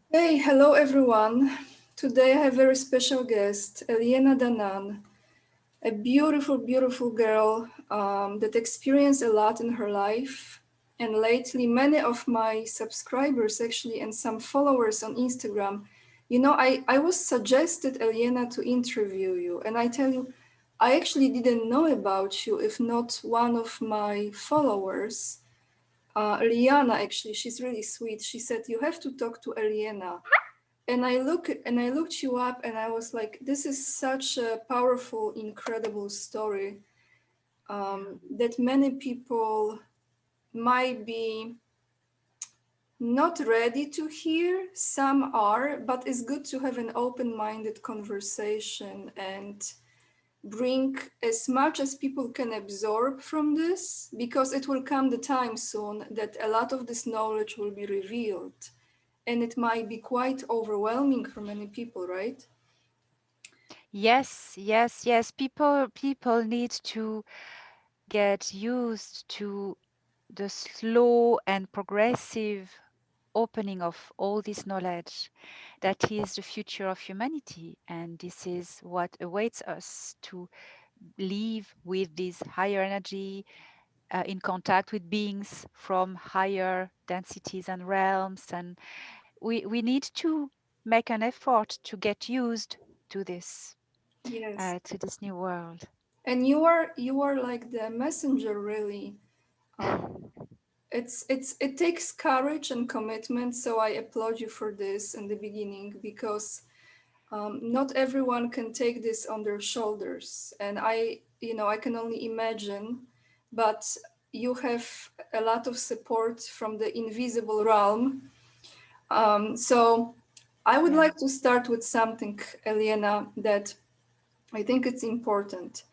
Hey, hello everyone. Today I have a very special guest, Elena Danaan, a beautiful, beautiful girl that experienced a lot in her life. And lately, many of my subscribers actually and some followers on Instagram, I was suggested, Elena, to interview you. And I tell you, I actually didn't know about you if not one of my followers. Liana, actually, she's really sweet. She said, you have to talk to Elena. And I looked you up and I was like, this is such a powerful, incredible story that many people might be not ready to hear. Some are, but it's good to have an open-minded conversation and bring as much as people can absorb from this, because it will come the time soon that a lot of this knowledge will be revealed. And it might be quite overwhelming for many people, right? Yes, yes, yes. People need to get used to the slow and progressive opening of all this knowledge that is the future of humanity. And this is what awaits us to live with this higher energy, in contact with beings from higher densities and realms. And we need to make an effort to get used to Yes. to this new world. And you are like the messenger, really. Um, it takes courage and commitment, so I applaud you for this in the beginning, because not everyone can take this on their shoulders. And I can only imagine, but you have a lot of support from the invisible realm. So I would Yeah. like to start with something, Elena, that I think it's important.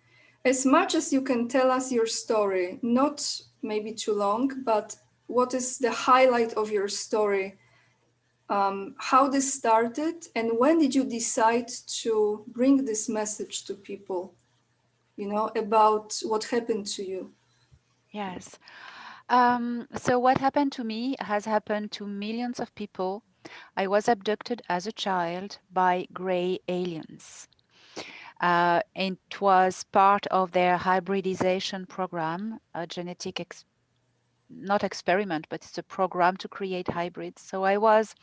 As much as you can tell us your story, not maybe too long, but what is the highlight of your story? How this started, and when did you decide to bring this message to people, about what happened to you? Yes. So what happened to me has happened to millions of people. I was abducted as a child by gray aliens. It was part of their hybridization program, a genetic not experiment, but it's a program to create hybrids. So I was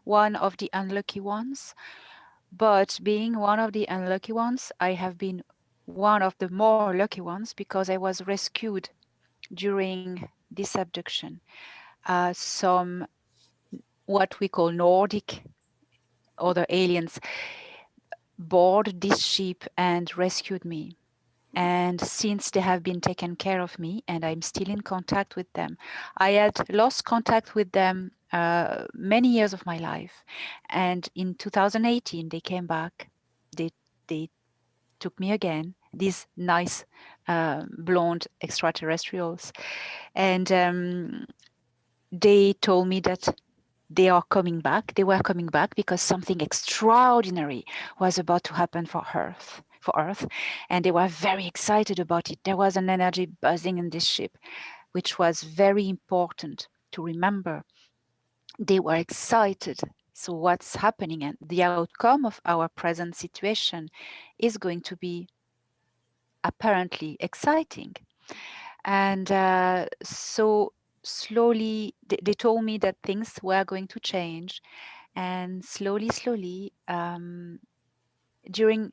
one of the unlucky ones. But being one of the unlucky ones, I have been one of the more lucky ones because I was rescued during this abduction. Some what we call Nordic other aliens boarded this ship and rescued me. And since they have been taken care of me, and I'm still in contact with them, I had lost contact with them many years of my life. And in 2018, they came back. They took me again. These nice blonde extraterrestrials, and they told me that they are coming back. They were coming back because something extraordinary was about to happen for Earth, and they were very excited about it. There was an energy buzzing in this ship, which was very important to remember. They were excited. So what's happening and the outcome of our present situation is going to be apparently exciting. And so slowly, they told me that things were going to change. And slowly, slowly, during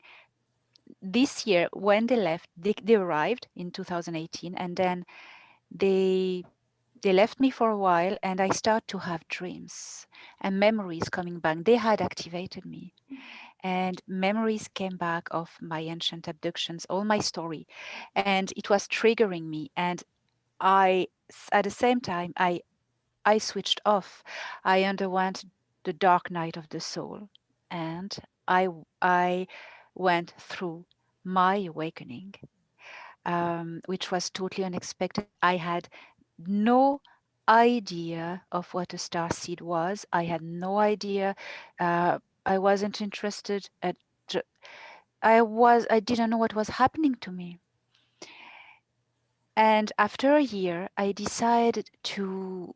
this year, when they left, they arrived in 2018, and then they they left me for a while, and I start to have dreams and memories coming back. They had activated me, and memories came back of my ancient abductions, all my story, and it was triggering me. And at the same time, I switched off. I underwent the dark night of the soul, and I went through my awakening, which was totally unexpected. I had no idea of what a star seed was. I had no idea. I wasn't interested. I didn't know what was happening to me. And after a year, I decided to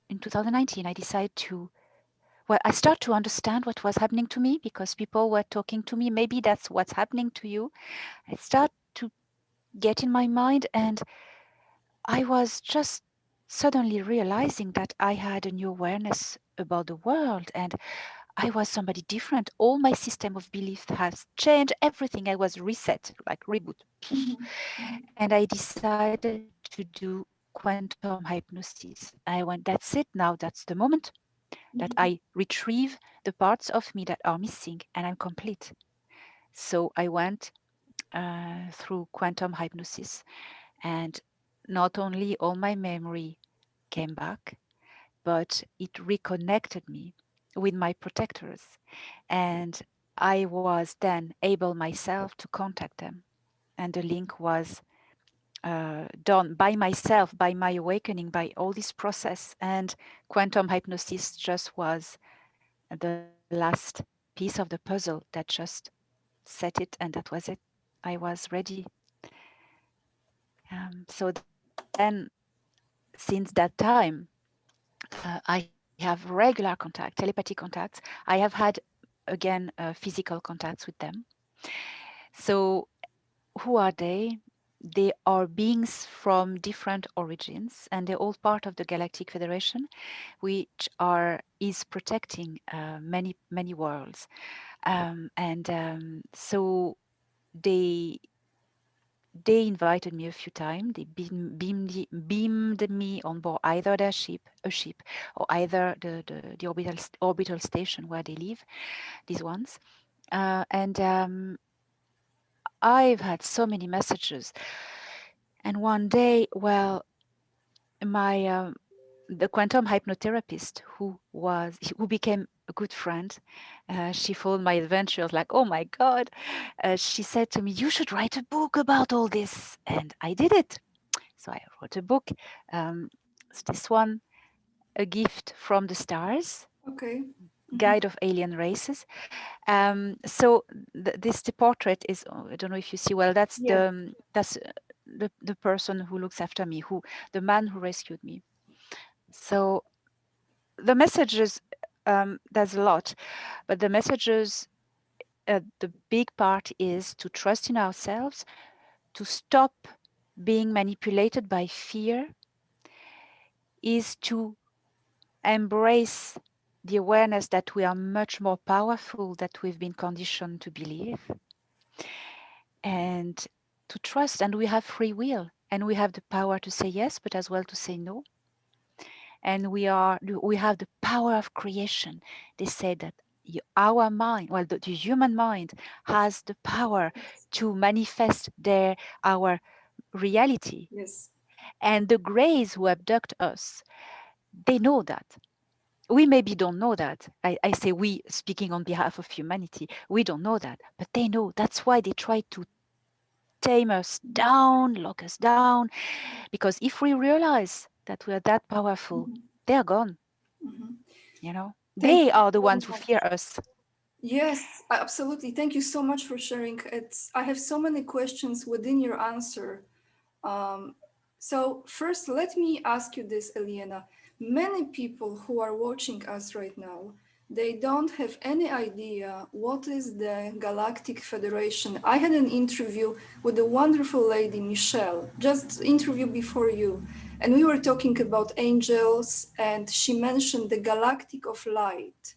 in 2019, I decided to well, I start to understand what was happening to me because people were talking to me. Maybe that's what's happening to you. I start to get in my mind, and I was just suddenly realizing that I had a new awareness about the world, and I was somebody different. All my system of belief has changed. Everything I was reset, like reboot. Mhm, mhm, And I decided to do quantum hypnosis. I went, that's it now. That's the moment that I mhm, retrieve the parts of me that are missing and I'm complete. So I went through quantum hypnosis, and not only all my memory came back, but it reconnected me with my protectors. And I was then able myself to contact them. And the link was done by myself, by my awakening, by all this process. And quantum hypnosis just was the last piece of the puzzle that just set it, and that was it. I was ready. So then, since that time, I have regular contact, telepathy contacts. I have had, again, physical contacts with them. So, who are they? They are beings from different origins, and they're all part of the Galactic Federation, which are is protecting many worlds. And so they they invited me a few times. They beamed me on board either their ship, a ship, or either the orbital station where they live. These ones, and I've had so many messages. And one day, well, my the quantum hypnotherapist who became a good friend, she followed my adventures like, oh my god. She said to me, you should write a book about all this, and I did it. So I wrote a book. It's this one, A Gift from the Stars, okay. Mhm, Guide of Alien Races. So the portrait is, I don't know if you see well, yeah. that's the person who looks after me, who the man who rescued me. So the messages, there's a lot, but the messages, the big part is to trust in ourselves, to stop being manipulated by fear, is to embrace the awareness that we are much more powerful than we've been conditioned to believe, and to trust. And we have free will, and we have the power to say yes, but as well to say no. And we have the power of creation. They say that our mind, well, the human mind has the power to manifest our reality. Yes. And the greys who abduct us, they know that. We maybe don't know that. I say we, speaking on behalf of humanity, we don't know that, but they know. That's why they try to tame us Mhm, down, lock us down, because if we realize that we are that powerful, mhm, they are gone. mhm. Thank They you are the so ones who fear much. us. Yes, absolutely. Thank you so much for sharing. I have so many questions within your answer. Um, so first, let me ask you this, Elena. Many people who are watching us right now, they don't have any idea what is the Galactic Federation. I had an interview with a wonderful lady, Michelle, just interview before you, and we were talking about angels, and she mentioned the Galactic of Light.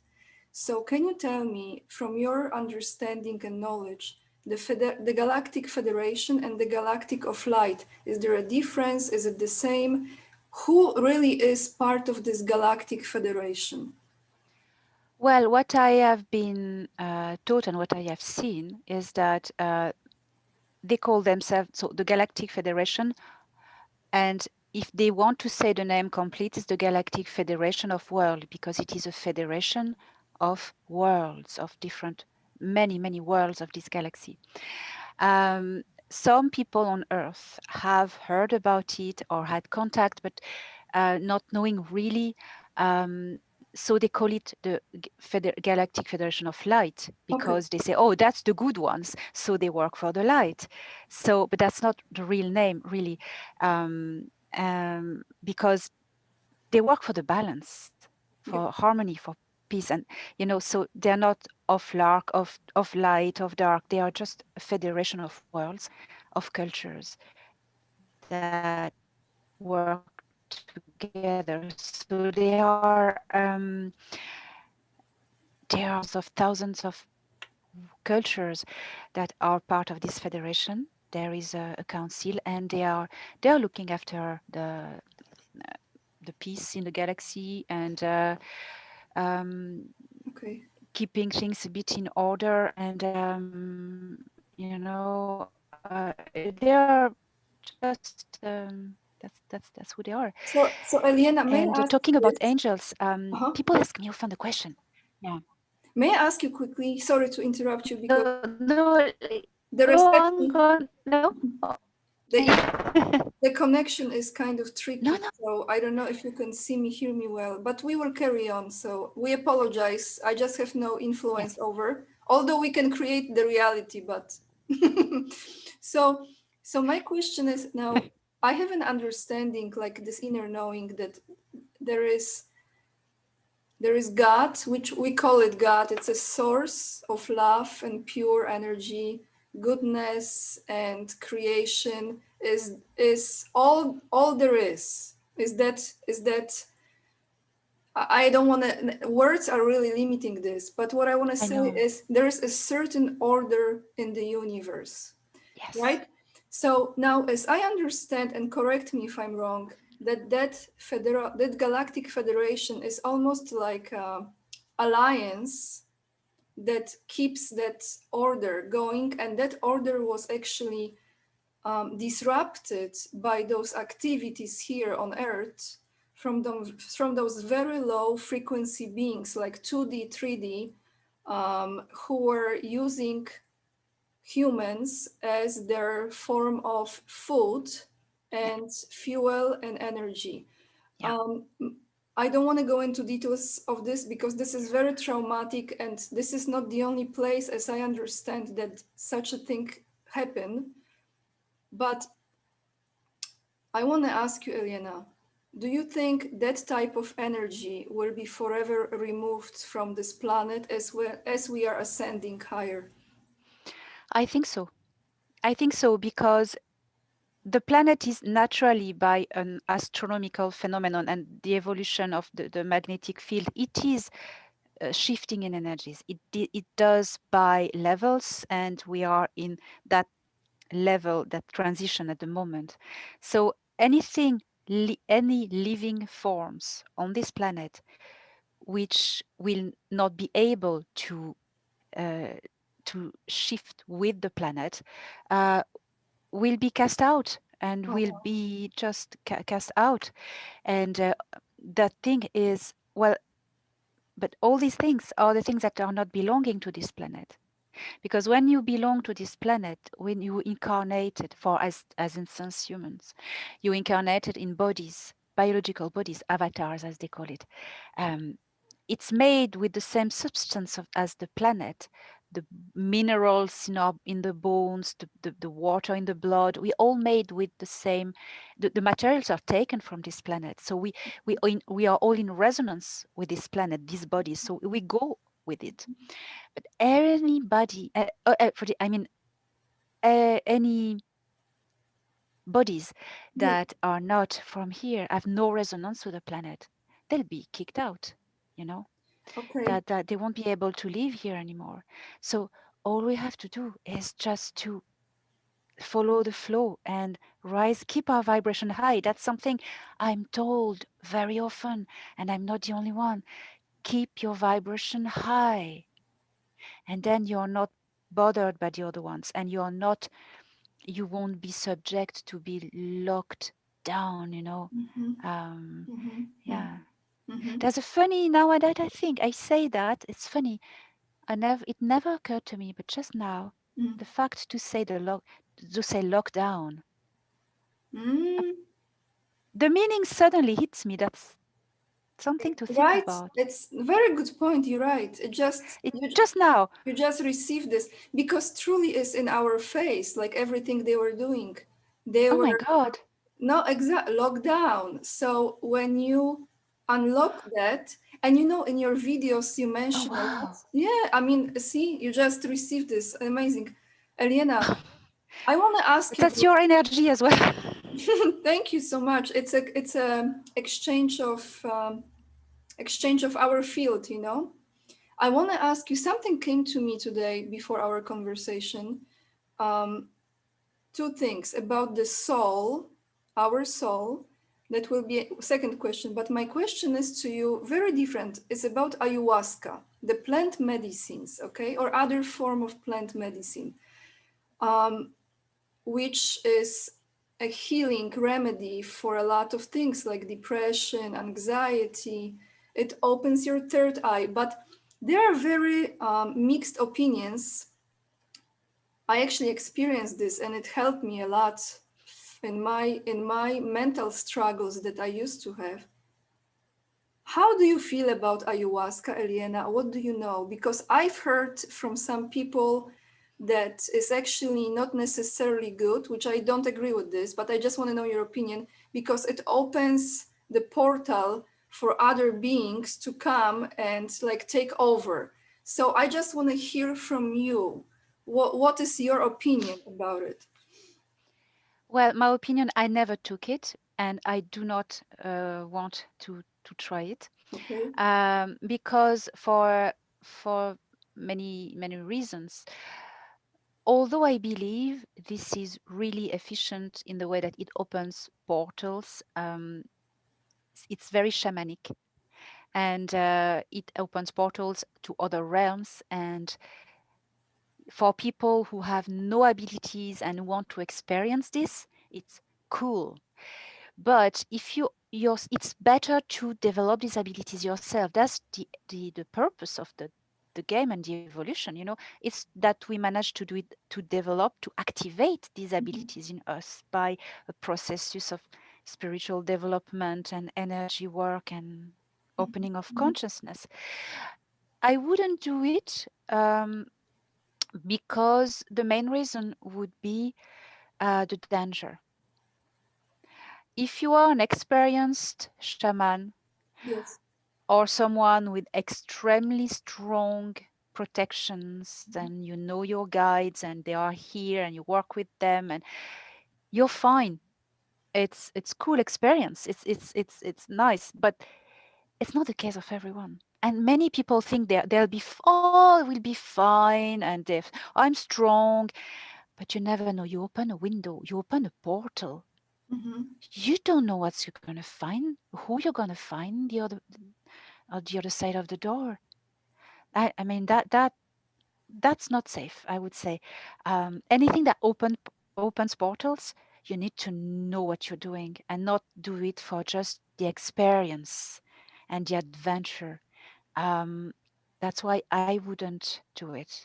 So, can you tell me, from your understanding and knowledge, the Galactic Federation and the Galactic of Light, is there a difference? Is it the same? Who really is part of this Galactic Federation? Well, what I have been taught and what I have seen is that they call themselves so the Galactic Federation, and if they want to say the name complete, it's the Galactic Federation of World, because it is a federation of worlds, of different, many worlds of this galaxy. Some people on Earth have heard about it or had contact, but not knowing really. So they call it the Galactic Federation of Light, because Okay, they say, oh, that's the good ones, so they work for the light. So, but that's not the real name, really, because they work for the balance, for harmony, for peace. And so they're not of lark, of light, of dark. They are just a federation of worlds, of cultures that work together. So there are thousands of cultures that are part of this federation. There is a council, and they are looking after the peace in the galaxy, and um, Okay. keeping things a bit in order. And they are just that's who they are. So Elena, may And I ask talking you about this? angels, Uh-huh. people ask me often the question. Yeah. May I ask you quickly? Sorry to interrupt you because No, the go reception, on. No. Oh. the the connection is kind of No, tricky. no. So I don't know if you can see me, hear me well, but we will carry on. So we apologize. I just have no influence Yes. over, although we can create the reality, but so so my question is now, I have an understanding, like this inner knowing, that there is there is God, which we call it God. It's a source of love and pure energy, goodness and creation is all there is. Is that I don't want to, words are really limiting this, but what I want to I say know. is there is a certain order in the universe, Yes. right? So now, as I understand, and correct me if I'm wrong, that Galactic Federation is almost like a alliance that keeps that order going, and that order was actually disrupted by those activities here on Earth from those very low frequency beings like 2D, 3D, who were using humans as their form of food Yeah. and fuel and energy. Yeah. Um, I don't want to go into details of this because this is very traumatic, and this is not the only place, as I understand, that such a thing happened. But I want to ask you, Elena, do you think that type of energy will be forever removed from this planet as we are ascending higher? I think so. I think so because the planet is naturally by an astronomical phenomenon and the evolution of the magnetic field. It is shifting in energies. It does by levels, and we are in that level, that transition at the moment. So any living forms on this planet which will not be able uh, to shift with the planet will be cast out and will Oh, be just cast out. And the thing is, well, but all these things are the things that are not belonging to this planet. Because when you belong to this planet, when you incarnated, for as instance humans, you incarnated in bodies, biological bodies, avatars as they call it. Um, it's made with the same substance as the planet, the minerals in the bones, the water in the blood. We all made with the same. The materials are taken from this planet, so we are all in resonance with this planet, these bodies. So we go with it. But anybody, I mean, any bodies yeah. that are not from here, have no resonance with the planet, they'll be kicked out. You know Okay. that they won't be able to live here anymore. So all we have to do is just to follow the flow and rise, keep our vibration high. That's something I'm told very often, and I'm not the only one. Keep your vibration high, and then you're not bothered by the other ones, and you won't be subject to be locked down. Mm-hmm, um mm-hmm, yeah. mm-hmm. There's a funny, now that I think I say that, it's funny. It never occurred to me, but just now, Mm. the fact to say lockdown, uh, Mm. the meaning suddenly hits me. That's something to think Right, about. it's a very good point. You're right. It just now. You just received this because truly is in our face, like everything they were doing. They Oh my were God. no exact lockdown. So when you, unlock that. And you know, in your videos, you Oh, mention a lot. wow. Yeah, I mean, see, you just received this. Amazing. Elena, I want to ask you That's your energy as well. thank you so much. It's a exchange of our field, you know. I want to ask you, something came to me today before our conversation. Um, Two things about the soul, our soul. That will be a second question. But my question is to you very different. It's about ayahuasca, the plant medicines, okay, or other form of plant medicine, um, which is a healing remedy for a lot of things like depression, anxiety. It opens your third eye, but there are very mixed opinions. I actually experienced this, and it helped me a lot in my mental struggles that I used to have. How do you feel about ayahuasca, Elena? What do you know? Because I've heard from some people that is actually not necessarily good, which I don't agree with this, but I just want to know your opinion because it opens the portal for other beings to come and like take over. So I just want to hear from you. What is your opinion about it? Well, my opinion, I never took it, and I do not want to try it, Okay. because for many reasons. Although I believe this is really efficient in the way that it opens portals, it's very shamanic, and it opens portals to other realms. And for people who have no abilities and want to experience this, it's cool. But if it's better to develop these abilities yourself. That's the purpose of the game and the evolution. It's that we manage to do it, to develop, to activate these Mhm, abilities in us by a processes of spiritual development and energy work and opening of mhm. consciousness. I wouldn't do it, because the main reason would be the danger. If you are an experienced shaman Yes. or someone with extremely strong protections, and you know your guides and they are here and you work with them, and you're fine. It's cool experience. It's nice, but it's not the case of everyone. And many people think they'll will be fine, and if I'm strong. But you never know. You open a window, you open a portal. Mhm, You don't know what you're gonna find, who you're gonna find the other side of the door. I mean that's not safe, I would say. Anything that opens portals, you need to know what you're doing and not do it for just the experience and the adventure. Um, that's why I wouldn't do it.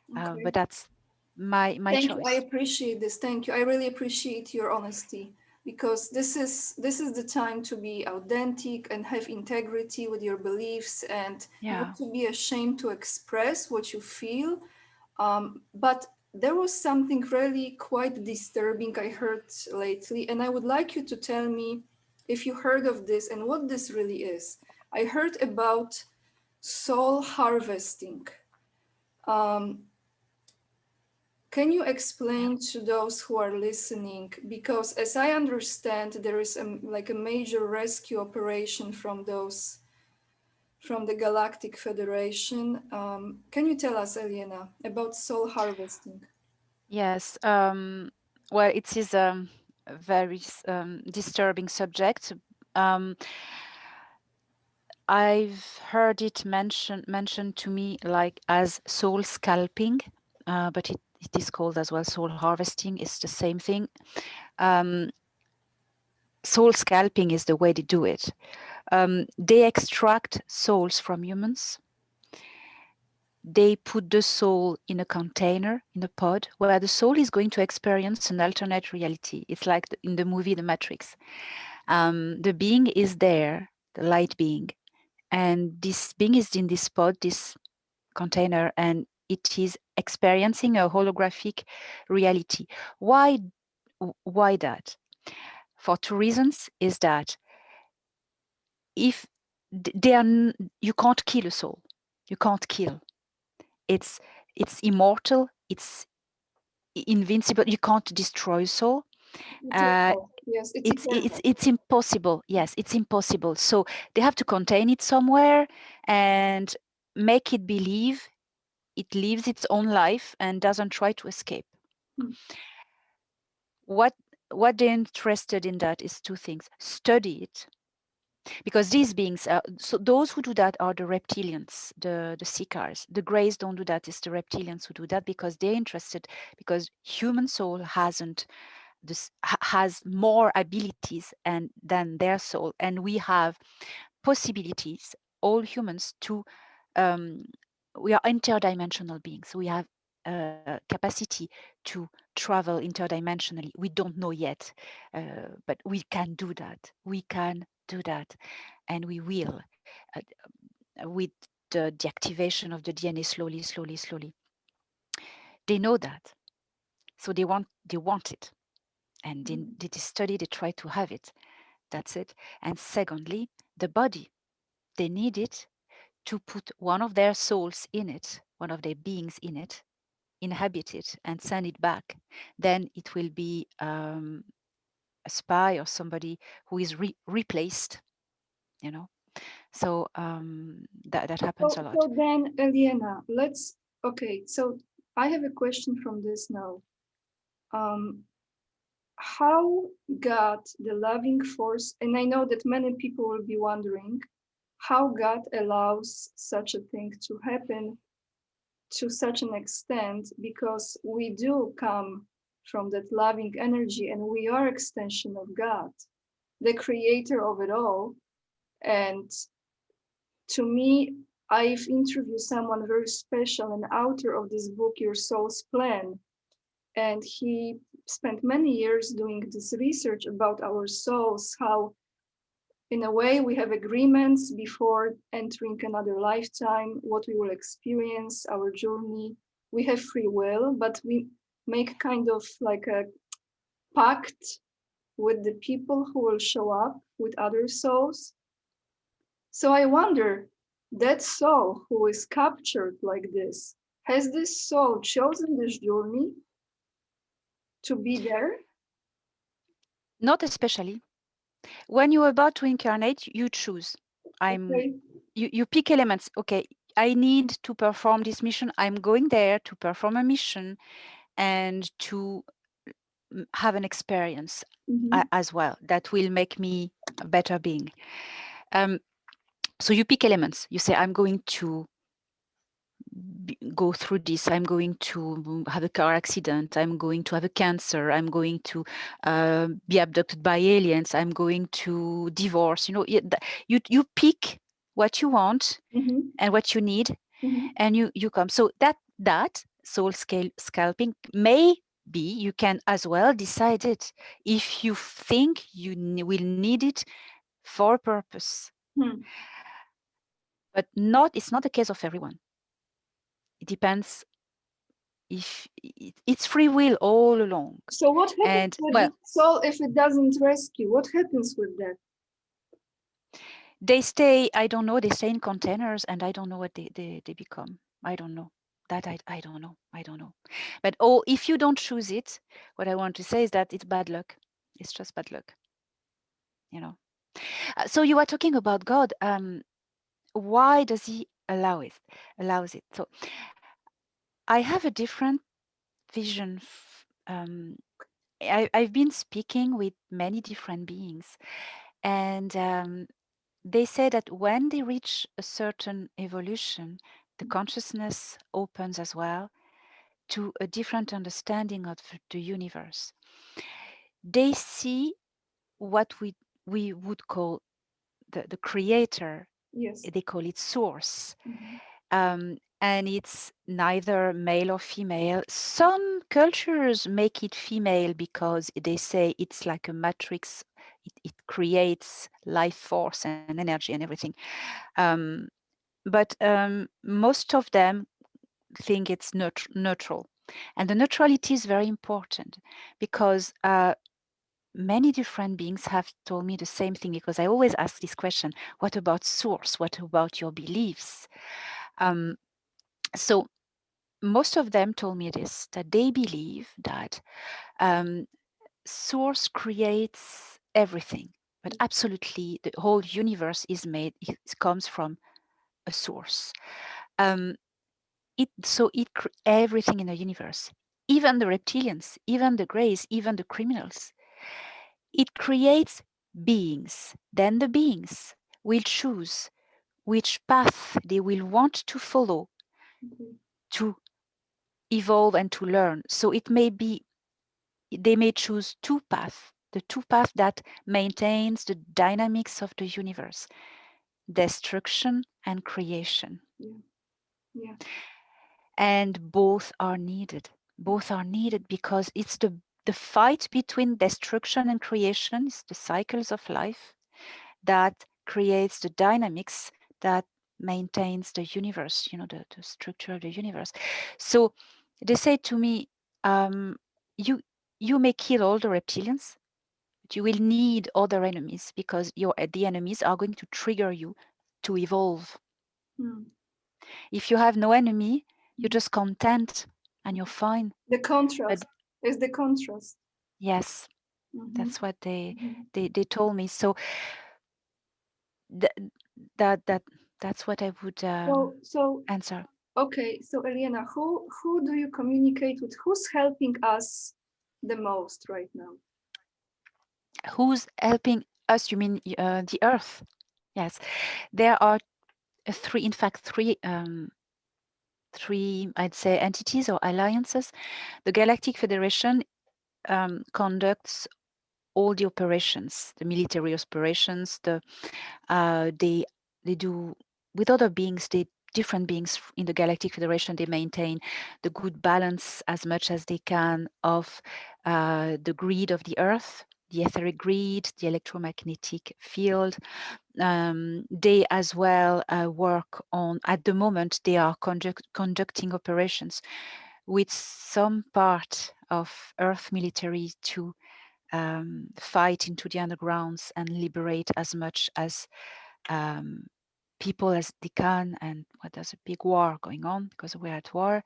But okay. that's my Thank you. I choice. appreciate this. Thank you. I really appreciate your honesty because this is the time to be authentic and have integrity with your beliefs and Yeah. not to be ashamed to express what you feel. But there was something really quite disturbing I heard lately, and I would like you to tell me if you heard of this and what this really is. I heard about soul harvesting. Um, Can you Yeah. explain to those who are listening? Because as I understand, there is like a major rescue operation from the Galactic Federation. Can you tell us, Elena, about soul harvesting? Yes. Well, it is a very disturbing subject. Um, I've heard it mentioned to me like as soul scalping, but it is called as well soul harvesting. It's the same thing. Um, Soul scalping is the way they do it. They extract souls from humans. They put the soul in a container, in a pod, where the soul is going to experience an alternate reality. It's like in the movie The Matrix. The being is there, the light being, and this being is in this pod, this container, and it is experiencing a holographic reality. Why? Why that? For two reasons. Is that if you can't kill a soul. You can't kill. It's immortal. It's invincible. You can't destroy a soul. Eternal. Yes, it's eternal. It's impossible. Yes, it's impossible. So they have to contain it somewhere and make it believe it lives its own life and doesn't try to escape. Hmm. What what they're interested in that is two things: study it, because these beings are, so those who do that are the reptilians, the seekers. The greys don't do that. It's the reptilians who do that because they're interested, because human soul has more abilities and than their soul, and we have possibilities, all humans, to we are interdimensional beings. We have capacity to travel interdimensionally. We don't know yet, but we can do that. We can do that, and we will, with the deactivation of the DNA slowly, slowly, slowly. They know that, so they want it, and they study. They try to have it. That's it. And secondly, the body. They need it to put one of their souls in it, one of their beings in it, inhabit it, and send it back. Then it will be a spy or somebody who is replaced, you know. So that happens a lot. So then, Elena, okay, so I have a question from this now. Um, how God, the loving force, and I know that many people will be wondering how God allows such a thing to happen to such an extent, because we do come from that loving energy and we are extension of God, the creator of it all. And to me, I've interviewed someone very special, an author of this book, Your Soul's Plan. And he spent many years doing this research about our souls, how, in a way, we have agreements before entering another lifetime, what we will experience, our journey. We have free will, but we make kind of like a pact with the people who will show up with other souls. So I wonder, that soul who is captured like this, has this soul chosen this journey to be there? Not especially. When you're about to incarnate, you choose. Okay. You pick elements. Okay, I need to perform this mission. I'm going there to perform a mission and to have an experience Mm-hmm. as well that will make me a better being. So you pick elements. You say, I'm going to go through this. I'm going to have a car accident. I'm going to have a cancer. I'm going to be abducted by aliens. I'm going to divorce. You pick what you want Mm-hmm. and what you need, Mm-hmm. and you come. So that soul scalping, maybe you can as well decide it if you think you will need it for a purpose, Hmm. but not it's not the case of everyone. It depends. If it's free will all along. So what happens And with well, the soul if it doesn't rescue? What happens with that? they stay, I don't know, they stay in containers, and I don't know what they become. I don't know. That I don't know. I don't know. But if you don't choose it, what I want to say is that it's bad luck. It's just bad luck, you know. So you are talking about God. Why does he allows it? So I have a different vision. I've been speaking with many different beings, and they say that when they reach a certain evolution, the consciousness opens as well to a different understanding of the universe. They see what we would call the creator. Yes. They call it source. Mhm. And it's neither male or female. Some cultures make it female because they say it's like a matrix. It creates life force and energy and everything. Um, but most of them think it's neutral. And the neutrality is very important because many different beings have told me the same thing, because I always ask this question: what about source? What about your beliefs? Um, so most of them told me this, that they believe that um, source creates everything, but absolutely the whole universe is made, it comes from a source. Um, everything in the universe, even the reptilians, even the greys, even the criminals, it creates beings. Then the beings will choose which path they will want to follow to evolve and to learn. So it may be, they may choose two paths, the two paths that maintains the dynamics of the universe: destruction and creation. Yeah. Yeah. And both are needed. Both are needed because it's the fight between destruction and creation, is the cycles of life that creates the dynamics that maintains the universe, the structure of the universe. So they say to me, um, you you may kill all the reptilians, but you will need other enemies, because the enemies are going to trigger you to evolve. Mm. If you have no enemy, you're just content and you're fine. The But contrast is the contrast. yes, Mm-hmm. that's what Mm-hmm. they told me. So th- that that that's what I would So answer. okay. So Elena, who do you communicate with? Who's helping us the most right now? Who's helping us? You mean the Earth? Yes, there are three. In fact, three, I'd say, entities or alliances. The Galactic Federation conducts all the operations, the military operations. They do with other beings. They different beings in the Galactic Federation. They maintain the good balance as much as they can of the grid of the Earth, the etheric grid, the electromagnetic field. They as well work on. At the moment, they are conducting operations with some part of Earth military to fight into the undergrounds and liberate as much as people as they can. And there's a big war going on because we're at war.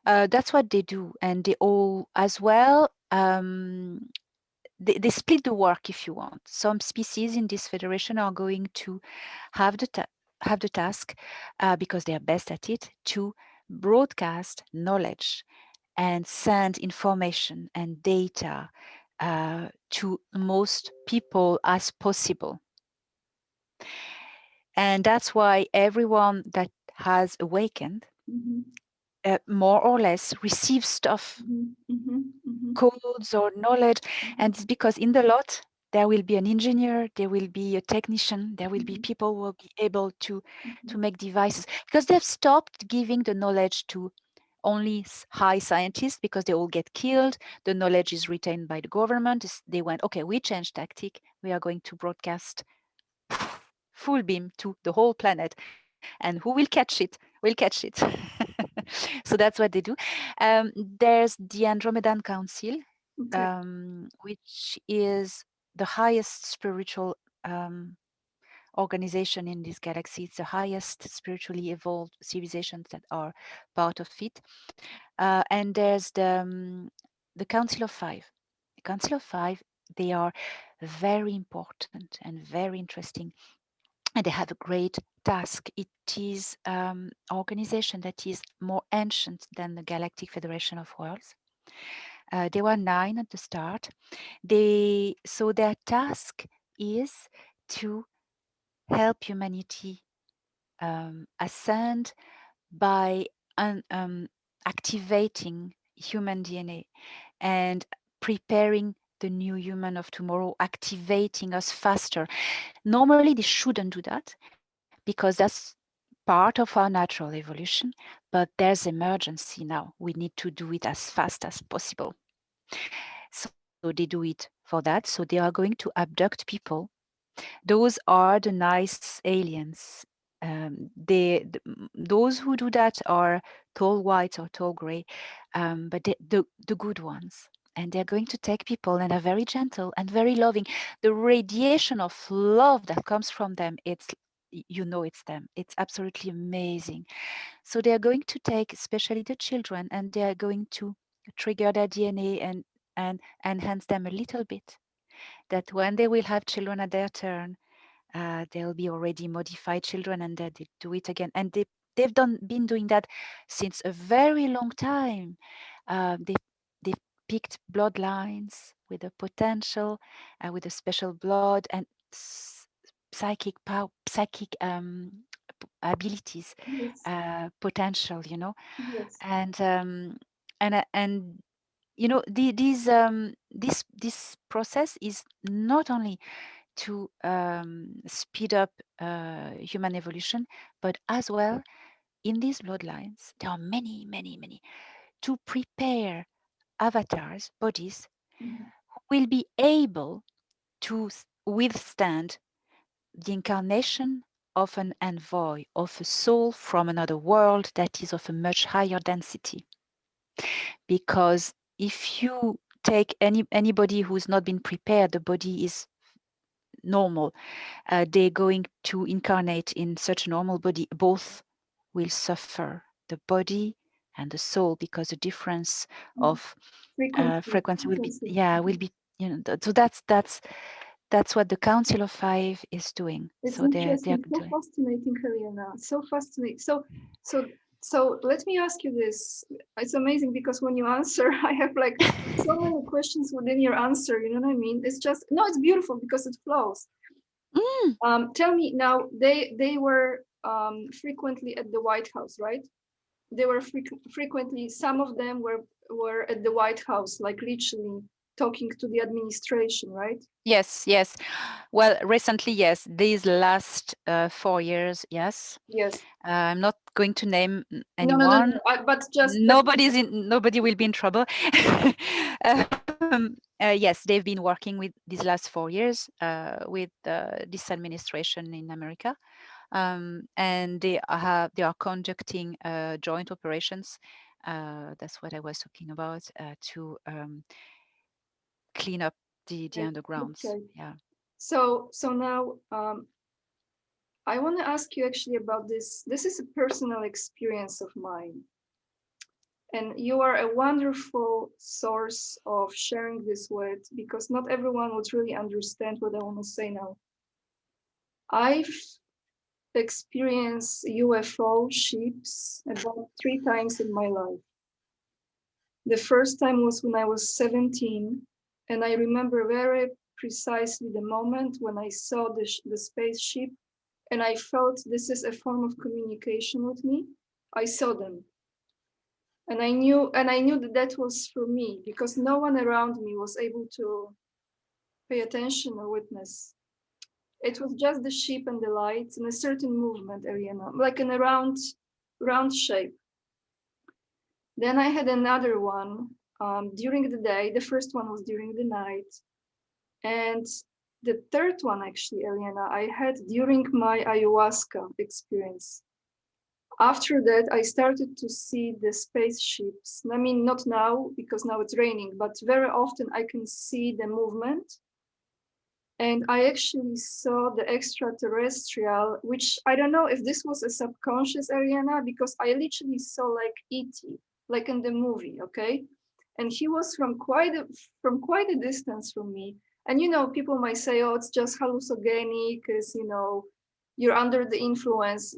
That's what they do, and they all as well. They split the work, if you want. Some species in this federation are going to have have the task, because they are best at it, to broadcast knowledge and send information and data to most people as possible. And that's why everyone that has awakened Mm-hmm. more or less receives stuff, Mm-hmm. Mm-hmm. Mm-hmm. codes or knowledge. And it's because in the lot, there will be an engineer, there will be a technician, there will be people who will be able to make devices, because they've stopped giving the knowledge to only high scientists, because they all get killed. The knowledge is retained by the government. They went, okay, we changed tactic. We are going to broadcast full beam to the whole planet, and who will catch it? Will catch it. So that's what they do. There's the Andromedan Council, Okay. which is the highest spiritual organization in this galaxy. It's the highest spiritually evolved civilizations that are part of it. And there's the Council of Five. The Council of Five, they are very important and very interesting, and they have a great task. It is organization that is more ancient than the Galactic Federation of Worlds. There were 9 at the start. So their task is to help humanity ascend by activating human DNA and preparing the new human of tomorrow, activating us faster. Normally, they shouldn't do that because that's part of our natural evolution, but there's emergency now. We need to do it as fast as possible. So they do it for that. So they are going to abduct people. Those are the nice aliens. Those who do that are tall whites or tall gray, but the good ones. and they're going to take people, and are very gentle and very loving. The radiation of love that comes from them, it's them. It's absolutely amazing. So they are going to take especially the children, and they are going to trigger their DNA and enhance them a little bit, that when they will have children at their turn, they'll be already modified children, and they do it again. And they've been doing that since a very long time. They've picked bloodlines with a potential, with a special blood and psychic power, psychic abilities, Yes. potential, Yes. and this process is not only to speed up human evolution, but as well, in these bloodlines, there are many, many, many, to prepare avatars, bodies, Mhm. who will be able to withstand the incarnation of an envoy, of a soul from another world that is of a much higher density. Because if you take anybody who's not been prepared, the body is normal, they're going to incarnate in such a normal body, both will suffer, the body and the soul, because the difference Mhm. of Frequency. frequency will be, Frequency. yeah, will Mhm. be, so that's what the Council of Five is doing. It's So they're interesting, so doing. fascinating, Helena. So fascinating. So, so let me ask you this. It's amazing because when you answer, I have like so many questions within your answer. You know what I mean? It's just no, it's beautiful because it flows. Mm, Tell me now. They were frequently at the White House, right? They were frequently. Some of them were at the White House, like literally talking to the administration, right? yes, yes. Well, recently, yes. These last 4 years, yes. Yes. I'm not going to name No, no, no, no. anyone. But just Nobody will be in trouble. Yes, they've been working with these last 4 years with this administration in America, and they are conducting joint operations. That's what I was talking about, to clean up the okay. undergrounds. Okay. Yeah. So now I want to ask you actually about this. This is a personal experience of mine, and you are a wonderful source of sharing this with because not everyone would really understand what I want to say now. I've experienced UFO ships about 3 times in my life. The first time was when I was 17, and I remember very precisely the moment when I saw the spaceship and I felt this is a form of communication with me. I saw them. And I knew that that was for me because no one around me was able to pay attention or witness. It was just the ship and the lights and a certain movement, Ariana, like in a round shape. Then I had another one during the day. The first one was during the night. And the third one, actually, Elena, I had during my ayahuasca experience. After that, I started to see the spaceships. I mean, not now because now it's raining, but very often I can see the movement. And I actually saw the extraterrestrial, which I don't know if this was a subconscious Ariana, because I literally saw like E.T., like in the movie, okay? And he was from quite a distance from me. And people might say, oh, it's just hallucinogenic, because you're under the influence.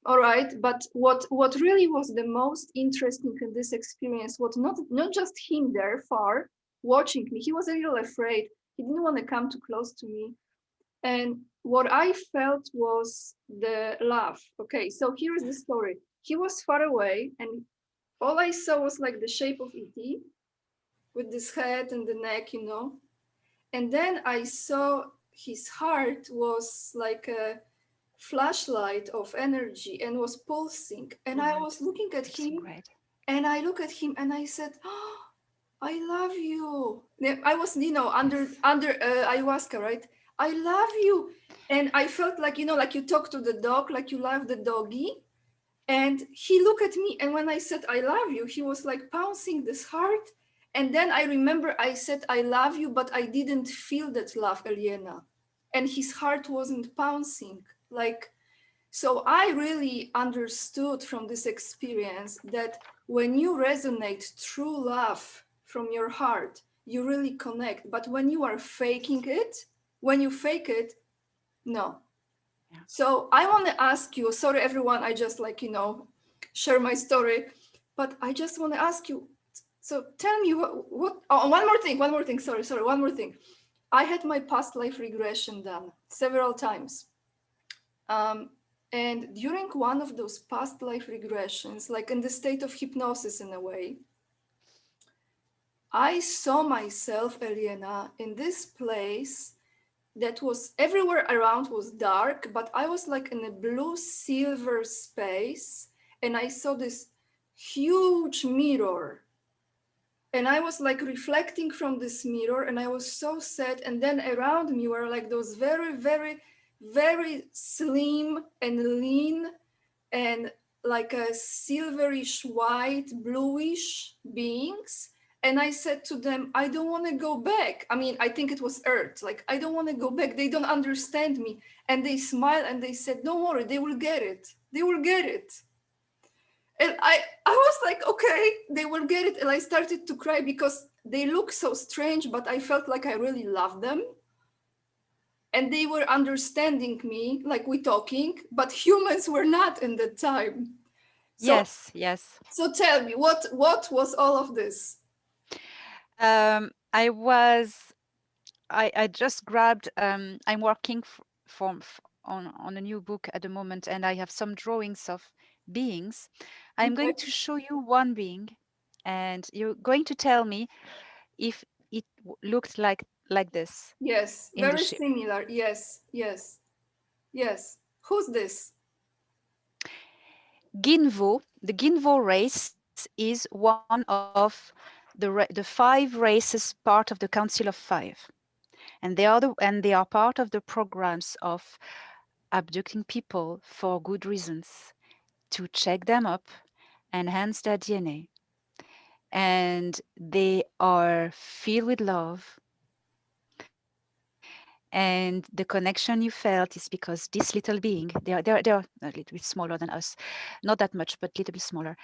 All right, but what really was the most interesting in this experience was not just him there far watching me. He was a little afraid. He didn't want to come too close to me. And what I felt was the love. Okay, so here is the story. He was far away, and all I saw was like the shape of ET with this head and the neck. And then I saw his heart was like a flashlight of energy and was pulsing. And I was Words. looking at It's so him, great. and I look at him and I said, oh, I love you. I was, under ayahuasca, right? I love you. And I felt like you talk to the dog, like you love the doggy. And he looked at me, and when I said I love you, he was like pouncing this heart, And then I remember I said, I love you, but I didn't feel that love, Elena. And his heart wasn't pouncing. Like, so I really understood from this experience that when you resonate true love from your heart, you really connect. But when you are faking it, when you fake it, no. Yeah. So I want to ask you, sorry everyone, I just like, share my story, but I just want to ask you, so tell me oh, one more thing, sorry, one more thing. I had my past life regression done several times. Um, and during one of those past life regressions, like in the state of hypnosis in a way, I saw myself, Elena, in this place that was everywhere around was dark, but I was like in a blue silver space, and I saw this huge mirror, and I was like reflecting from this mirror, and I was so sad. And then around me were like those very, very, very slim and lean and like a silverish white, bluish beings. And I said to them, I don't want to go back. I mean, I think it was Earth. Like, I don't want to go back. They don't understand me. And they smiled and they said, don't worry, they will get it. They will get it. And I was like, okay, they will get it. And I started to cry because they look so strange, but I felt like I really loved them. And they were understanding me, like we talking, but humans were not in that time. So Yes, yes. so tell me, what was all of this? I was I just grabbed I'm working on a new book at the moment, and I have some drawings of beings. I'm Okay. going to show you one being, and you're going to tell me if it looked like this Yes, in the very ship. similar. Yes, yes, yes. Who's this? Ginvo, the Ginvo race is one of the 5 races part of the Council of Five, and they are part of the programs of abducting people for good reasons, to check them up, enhance their DNA. And they are filled with love. And the connection you felt is because this little being, they are a little bit smaller than us, not that much, but a little bit smaller.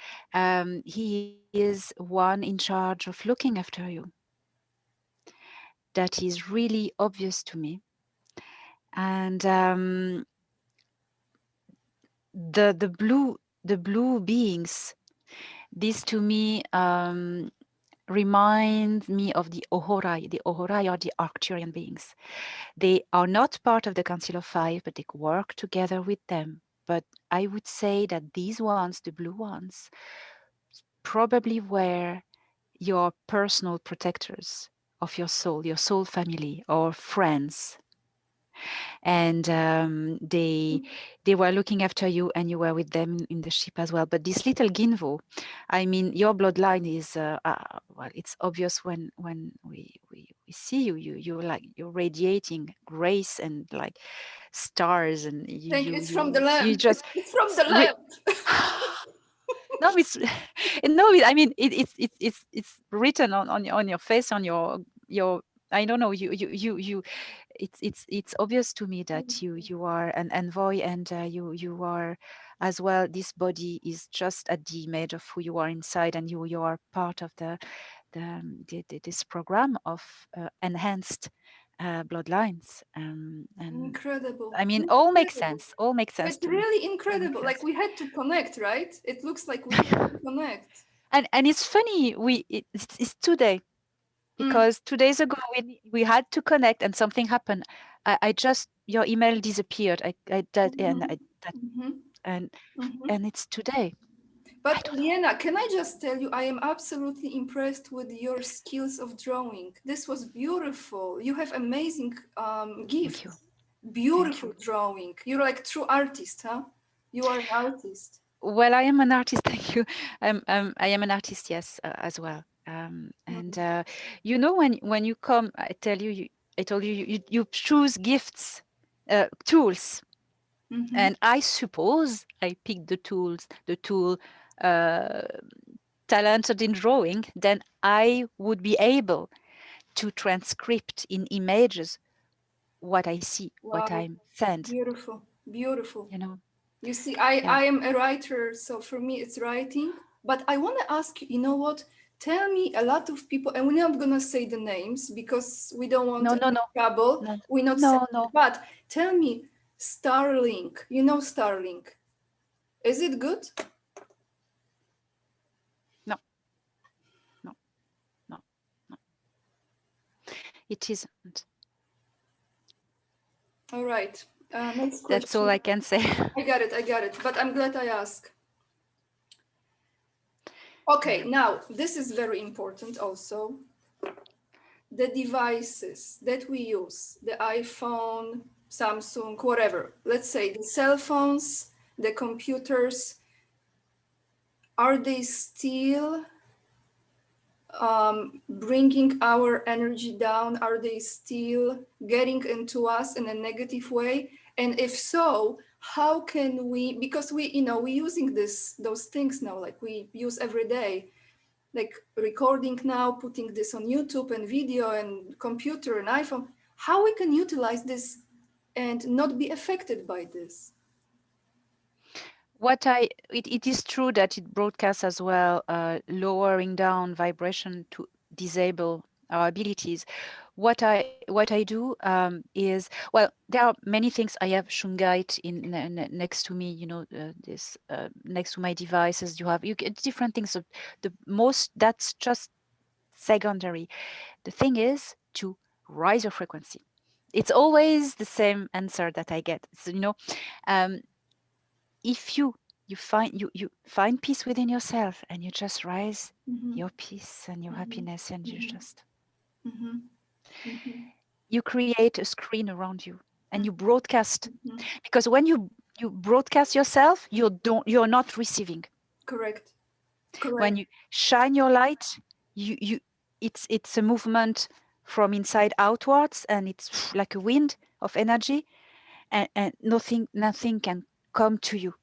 He is one in charge of looking after you. That is really obvious to me. And the blue beings, these to me remind me of the Ohorai. The Ohorai are the Arcturian beings. They are not part of the Council of Five, but they work together with them. But I would say that these ones, the blue ones, probably were your personal protectors of your soul family or friends. And they were looking after you, and you were with them in the ship as well. But this little Ginvo, I mean, your bloodline is well, it's obvious when we see you're like, you're radiating grace and like stars, and Thank you. It's from the you lamp. just It's from the s- re- lamp. no, it's no, I mean, it's written on your face, on your, I don't know, you it's obvious to me that you are an envoy, and you are as well. This body is just at the image of who you are inside, and you are part of this program of enhanced bloodlines. And Incredible. I mean, all makes Incredible. sense. All makes sense It's to me. really All makes incredible. Like sense. we had to connect, right? It looks like we had to connect. And it's funny. It's today, Mm, because 2 days ago we had to connect, and something happened. I just, your email disappeared. I that and mhm, I that mhm, and mhm. and it's today. I But don't know. Liena, can I just tell you, I am absolutely impressed with your skills of drawing. This was beautiful. You have amazing Thank you. gift. Thank Beautiful you. drawing. You're like true artist, huh? You are an artist. Well, I am an artist. Thank you. I am an artist, yes, as well. And Mm, when you come, I told you, you choose gifts, tools, mhm, and I suppose I picked the tool uh, talented in drawing, then I would be able to transcript in images what I see, what Wow, I'm sent, beautiful, beautiful. you know. You see, I Yeah. am a writer, so for me it's writing. But I want to ask you, you know what? Tell me a lot of people, and we're not gonna say the names because we don't want No, no, any no, trouble. no, We're not saying no, it. no, But tell me, Starlink. You know Starlink. Is it good? no, no, no, no. It isn't. All right. Next That's all question. I can say. I got it. I got it. But I'm glad I asked. Okay, Yeah. now this is very important also. The devices that we use, the iPhone, Samsung, whatever, let's say the cell phones, the computers, are they still bringing our energy down? Are they still getting into us in a negative way? And if so, how can we, because we, you know, we're using those things now, like we use every day, like recording now, putting this on YouTube and video and computer and iPhone, how we can utilize this and not be affected by this. It is true that it broadcasts as well, lowering down vibration to disable our abilities. What I do is, well, there are many things. I have shungite next to me. This next to my devices. You get different things. So the most that's just secondary. The thing is to rise your frequency. It's always the same answer that I get. So, um, if you find peace within yourself and you just rise Mm-hmm, your peace and your mm-hmm, happiness, and you mm-hmm, just mm-hmm, mm-hmm, you create a screen around you and you broadcast, mm-hmm. because when you broadcast yourself, you're not receiving. Correct, When correct. you shine your light, you it's a movement from inside outwards, and it's like a wind of energy, and nothing can come to you.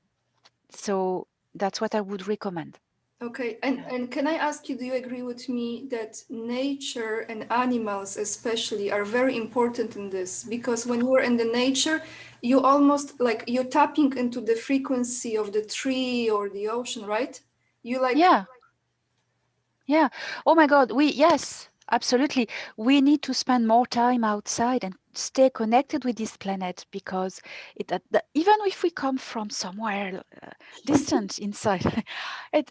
So that's what I would recommend. Okay, Yeah. and can I ask you, do you agree with me that nature and animals especially are very important in this? Because when you're in the nature, you almost like you're tapping into the frequency of the tree or the ocean, right? You like, Yeah. Yeah. Oh my God. Yes, absolutely. We need to spend more time outside and stay connected with this planet, because even if we come from somewhere distant inside,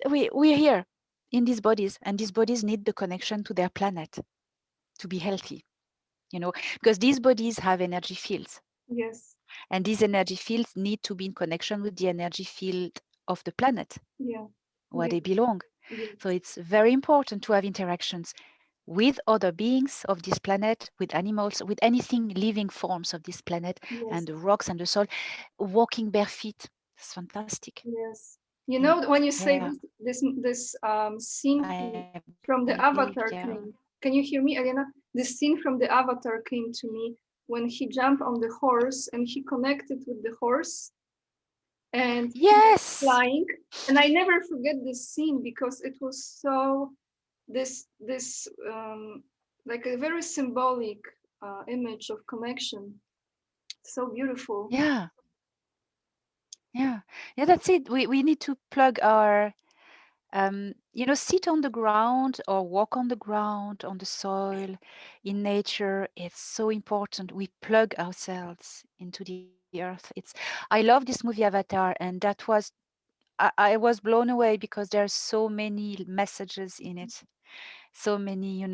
we're here in these bodies, and these bodies need the connection to their planet to be healthy, because these bodies have energy fields, yes, and these energy fields need to be in connection with the energy field of the planet yeah, where yeah, they belong. yes, So it's very important to have interactions with other beings of this planet, with animals, with anything living forms of this planet, and yes, the rocks and the soil. Walking bare feet, it's fantastic. yes. You Yeah, know, when you say yeah, this scene I believe, from the yeah. Avatar came, can you hear me, Elena? This scene from the Avatar came to me when he jumped on the horse and he connected with the horse and he was Yes, flying. And I never forget this scene because it was so this like a very symbolic image of connection. So beautiful. yeah, yeah, yeah. That's it. We need to plug our sit on the ground or walk on the ground, on the soil, in nature. It's so important. We plug ourselves into the earth. I love this movie Avatar, and I was blown away because there are so many messages in it, so many,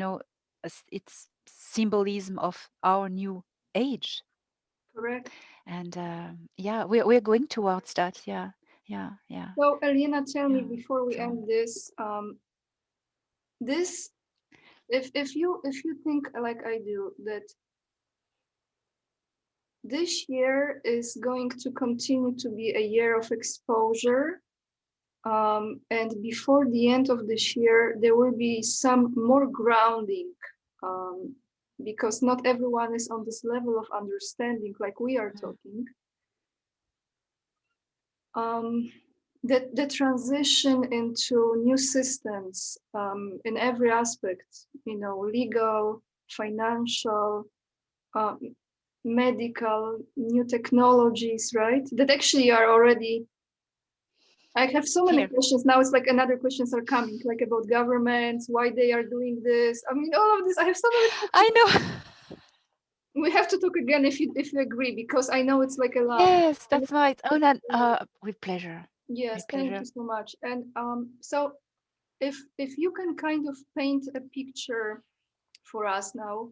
it's symbolism of our new age. Correct. And yeah, we're going towards that. Yeah, yeah, yeah, So Elena, tell me yeah. before we So end this, this if you think like I do that this year is going to continue to be a year of exposure, and before the end of this year there will be some more grounding, um, because not everyone is on this level of understanding like we are mm, talking. Um, the transition into new systems in every aspect, legal, financial, um, medical, new technologies, right? That actually are already. I have so many Here. questions now. It's like another questions are coming, like about governments, why they are doing this. I mean, all of this. I have so many questions. I know. We have to talk again if you agree, because I know it's like a lot. Yes, And that's nice. Oh, no, with pleasure. yes, With thank you pleasure. so much. And so if you can kind of paint a picture for us now,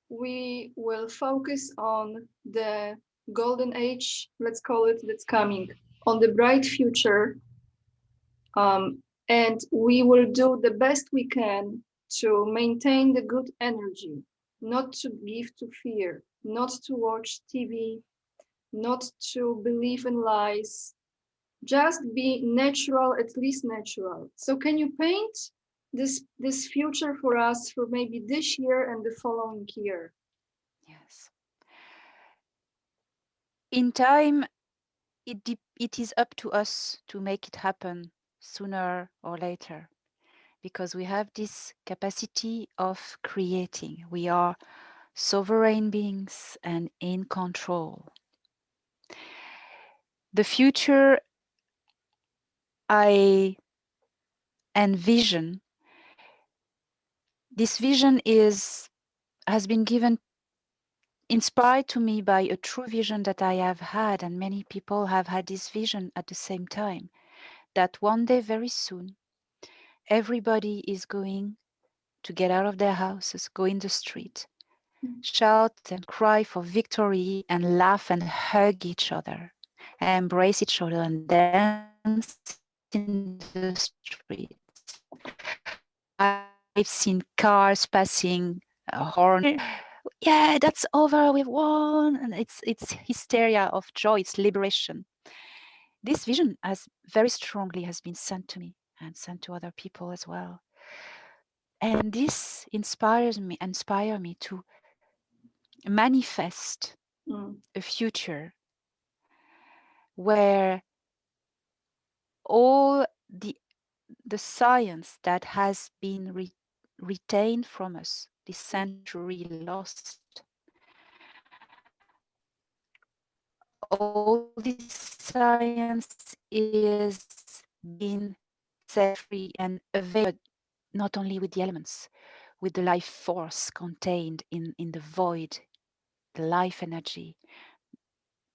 we will focus on the golden age, let's call it, that's coming, on the bright future, and we will do the best we can to maintain the good energy, not to give to fear, not to watch TV, not to believe in lies, just be natural, at least natural. So can you paint this future for us for maybe this year and the following year? Yes. In time, it is up to us to make it happen sooner or later, because we have this capacity of creating. We are sovereign beings and in control. The future I envision, this vision has been given, inspired to me by a true vision that I have had, and many people have had this vision at the same time, that one day very soon everybody is going to get out of their houses, go in the street, shout and cry for victory, and laugh and hug each other, and embrace each other and dance in the streets. I've seen cars passing, horn. Yeah, that's over. We've won, and it's hysteria of joy. It's liberation. This vision has very strongly has been sent to me and sent to other people as well. And this inspire me to manifest Mm. a future where all the science that has been retained from us this century lost, all this science is being set free and available, not only with the elements, with the life force contained in the void, the life energy,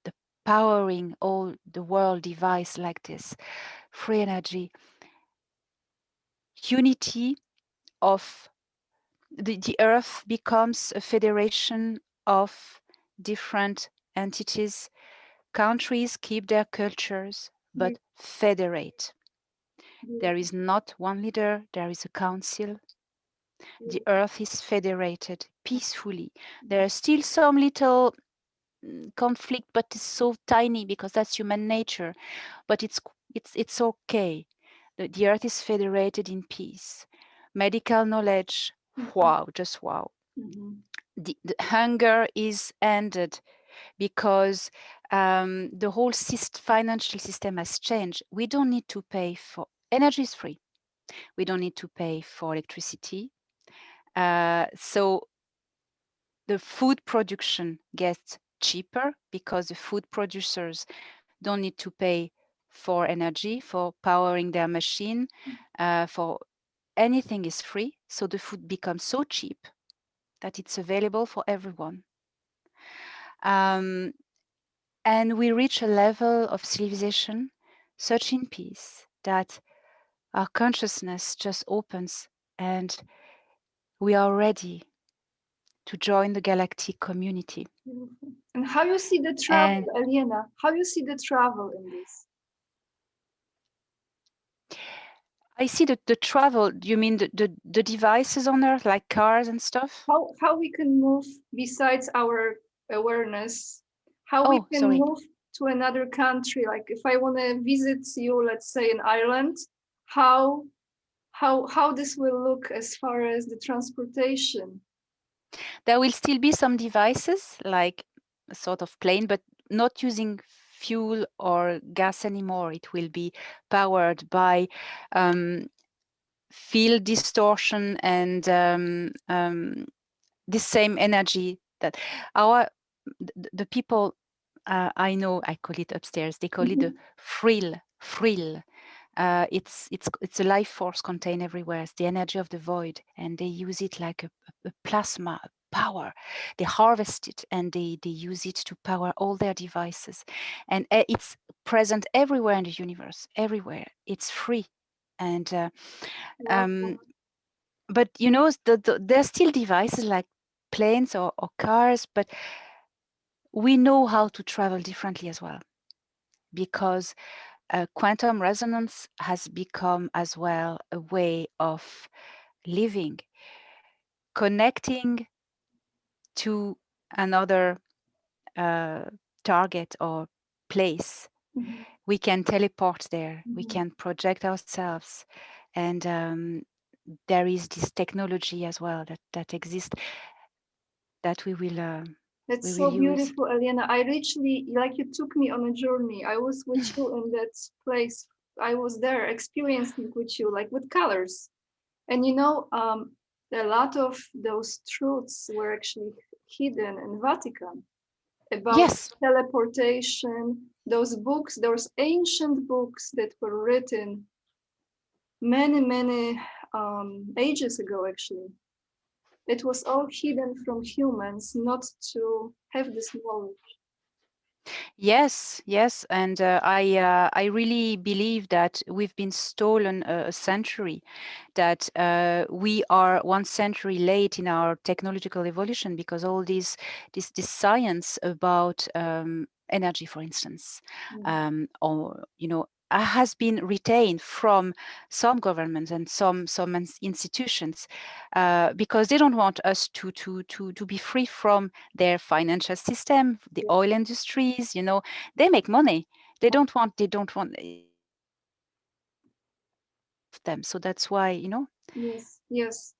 the powering all the world device like this, free energy, unity of the earth becomes a federation of different entities. Countries keep their cultures, but federate. There is not one leader, there is a council. The earth is federated peacefully. There are still some little conflict, but it's so tiny because that's human nature. But it's okay. The earth is federated in peace. Medical knowledge, wow, just wow. The hunger is ended because the whole financial system has changed. We don't need to pay for energy is free. We don't need to pay for electricity. So the food production gets cheaper because the food producers don't need to pay for energy, for powering their machine, for anything is free. So the food becomes so cheap that it's available for everyone. And we reach a level of civilization such in peace that our consciousness just opens and we are ready to join the galactic community. And how you see the travel, And Elena? How you see the travel in this? I see the travel. Do you mean the devices on Earth, like cars and stuff? How we can move besides our awareness? How we Oh, can sorry. move to another country? Like if I want to visit you, let's say in Ireland, how how this will look as far as the transportation? There will still be some devices, like a sort of plane, but not using fuel or gas anymore. It will be powered by field distortion and the same energy that the people I know, I call it upstairs, they call it the frill. It's a life force contained everywhere. It's the energy of the void, and they use it like a plasma power. They harvest it and they use it to power all their devices, and it's present everywhere in the universe. Everywhere, it's free, and Wow. but you know, there's still devices like planes or cars, but we know how to travel differently as well, because quantum resonance has become as well a way of living, connecting to another target or place. Mhm. We can teleport there, we Mhm. can project ourselves, and there is this technology as well that exists that we That's will so use. beautiful, Elena. I literally, like, you took me on a journey. I was with you in that place. I was there experiencing with you, like with colors. And a lot of those truths were actually hidden in Vatican about Yes, teleportation. Those ancient books that were written many, many ages ago, actually. It was all hidden from humans not to have this knowledge. yes, and I really believe that we've been stolen a century, that we are 1 century late in our technological evolution, because all this science about energy, for instance, Mm. or has been retained from some governments and some institutions, because they don't want us to be free from their financial system, the Yeah. oil industries. They make money. They don't want of them. So that's why. Yes, yes.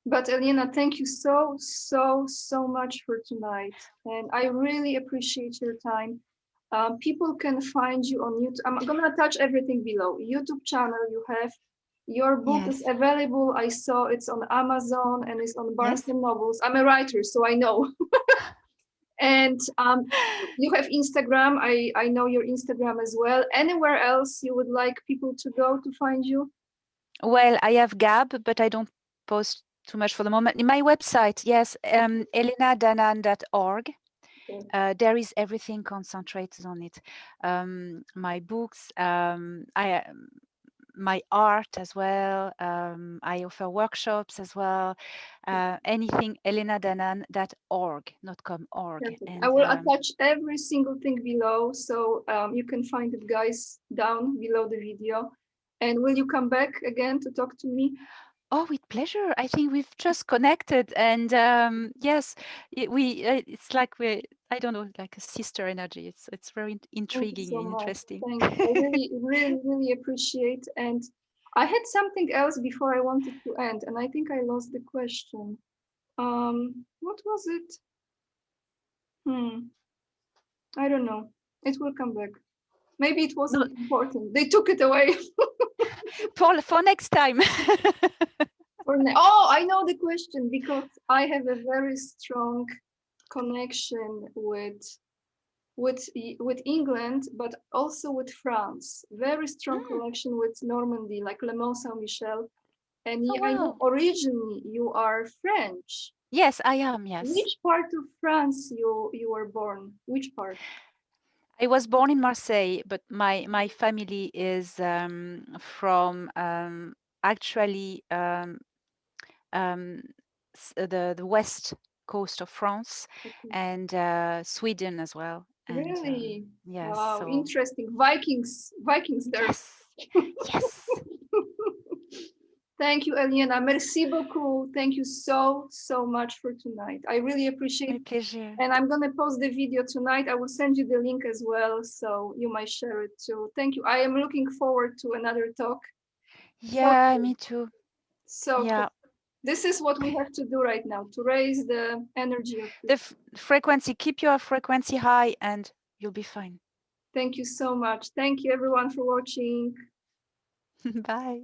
But Elena, thank you so, so, so much for tonight. And I really appreciate your time. People can find you on YouTube. I'm going to attach everything below. YouTube channel you have. Your book is Yes. available. I saw it's on Amazon and it's on Barnes Yes. and Nobles. I'm a writer, so I know. And you have Instagram. I know your Instagram as well. Anywhere else you would like people to go to find you? Well, I have Gab, but I don't post too much for the moment. In my website, yes, elenadanaan.org. Okay. There is everything concentrated on it. My books, my art as well. I offer workshops as well. Anything, elenadanaan.org, not com, org. Perfect. I And will attach every single thing below, so you can find it, guys, down below the video. And will you come back again to talk to me? oh, with pleasure. I think we've just connected, and yes, it's like I don't know, like a sister energy. It's very Thank you intriguing so and much. interesting. Thank you. I really, really, really appreciate. And I had something else before I wanted to end, and I think I lost the question. What was it? Hmm, I don't know. It will come back. Maybe it No, wasn't important. They took it away. for next time. Oh, I know the question because I have a very strong connection with England, but also with France. Very strong Mm, connection with Normandy, like Le Mans Saint Michel. And oh I know wow. originally you are French. Yes, I am. Yes, Which part of France you were born? Which part? I was born in Marseille, but my family is from actually um, the west coast of France Okay. and Sweden as well. And Really? yes, Wow, so interesting. Vikings there. yes, yes, Thank you, Elena. Merci beaucoup. Thank you so, so much for tonight. I really appreciate my it. pleasure. And I'm going to post the video tonight. I will send you the link as well, so you might share it too. Thank you. I am looking forward to another talk. So Yeah, cool. me too. So cool. Yeah, This is what we have to do right now to raise the energy of the people. frequency, keep your frequency high and you'll be fine. Thank you so much. Thank you everyone for watching. Bye.